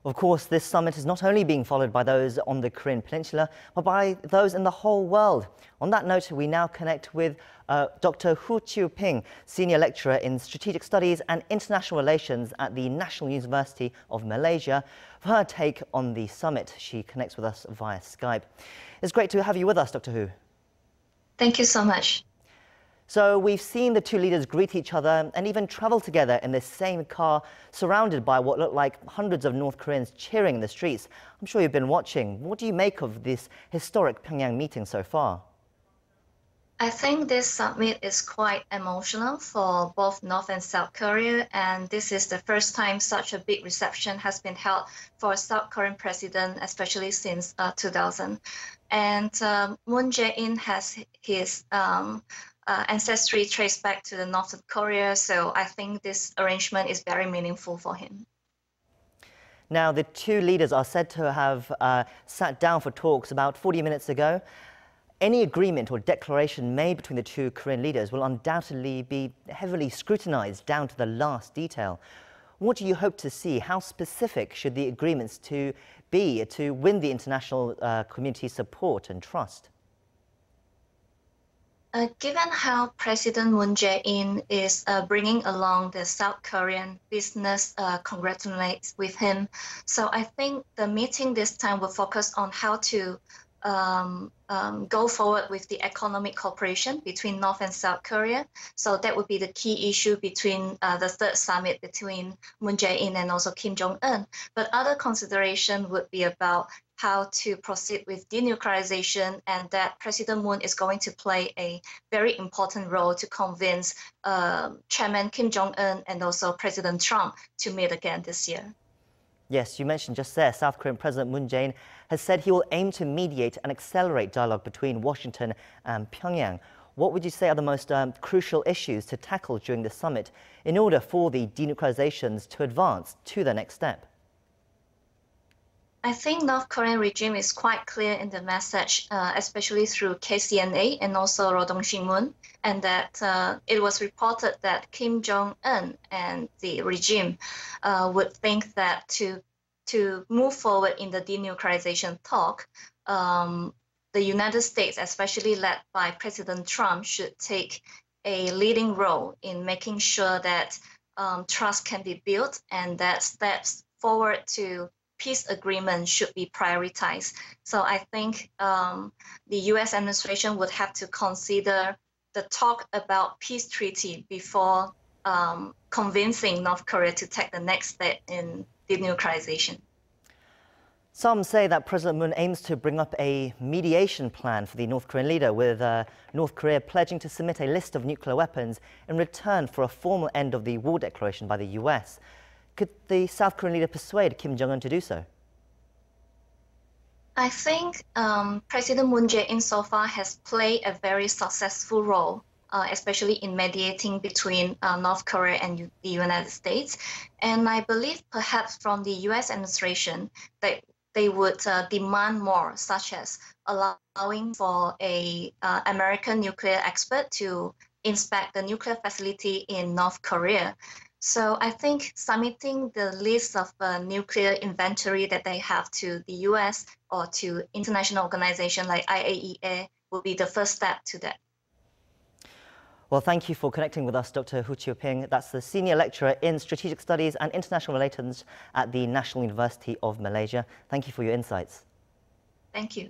Of course, this summit is not only being followed by those on the Korean peninsula, but by those in the whole world. On that note, we now connect with Dr. Hoo Chiew Ping, Senior Lecturer in Strategic Studies and International Relations at the National University of Malaysia, for her take on the summit. She connects with us via Skype. It's great to have you with us, Dr. Hoo. Thank you so much. So we've seen the two leaders greet each other and even travel together in the same car, surrounded by what look like hundreds of North Koreans cheering in the streets. I'm sure you've been watching. What do you make of this historic Pyeongyang meeting so far? I think this summit is quite emotional for both North and South Korea, and this is the first time such a big reception has been held for a South Korean president, especially since 2000. And Moon Jae-in has his ancestry traced back to the North of Korea, so I think this arrangement is very meaningful for him. Now, the two leaders are said to have sat down for talks about 40 minutes ago. Any agreement or declaration made between the two Korean leaders will undoubtedly be heavily scrutinized down to the last detail. What do you hope to see? How specific should the agreements be to win the international community's support and trust? Given how President Moon Jae-in is bringing along the South Korean business conglomerates with him, so I think the meeting this time will focus on how to go forward with the economic cooperation between North and South Korea. So that would be the key issue between the third summit between Moon Jae-in and also Kim Jong-un. But other consideration would be about how to proceed with denuclearization, and that President Moon is going to play a very important role to convince Chairman Kim Jong-un and also President Trump to meet again this year. Yes, you mentioned just there, South Korean President Moon Jae-in has said he will aim to mediate and accelerate dialogue between Washington and Pyongyang. What would you say are the most crucial issues to tackle during the summit in order for the denuclearizations to advance to the next step? I think North Korean regime is quite clear in the message, especially through KCNA and also Rodong Shinmun, and that it was reported that Kim Jong-un and the regime would think that to move forward in the denuclearization talk, the United States, especially led by President Trump, should take a leading role in making sure that trust can be built and that steps forward to peace agreement should be prioritized. So I think the U.S. administration would have to consider the talk about peace treaty before convincing North Korea to take the next step in denuclearization. Some say that President Moon aims to bring up a mediation plan for the North Korean leader, with North Korea pledging to submit a list of nuclear weapons in return for a formal end of the war declaration by the U.S. Could the South Korean leader persuade Kim Jong-un to do so? I think President Moon Jae-in so far has played a very successful role, especially in mediating between North Korea and the United States. And I believe perhaps from the U.S. administration that they would demand more, such as allowing for an American nuclear expert to inspect the nuclear facility in North Korea. So I think submitting the list of nuclear inventory that they have to the US or to international organizations like IAEA will be the first step to that. Well, thank you for connecting with us, Dr. Hoo Chiew Ping. That's the Senior Lecturer in Strategic Studies and International Relations at the National University of Malaysia. Thank you for your insights. Thank you.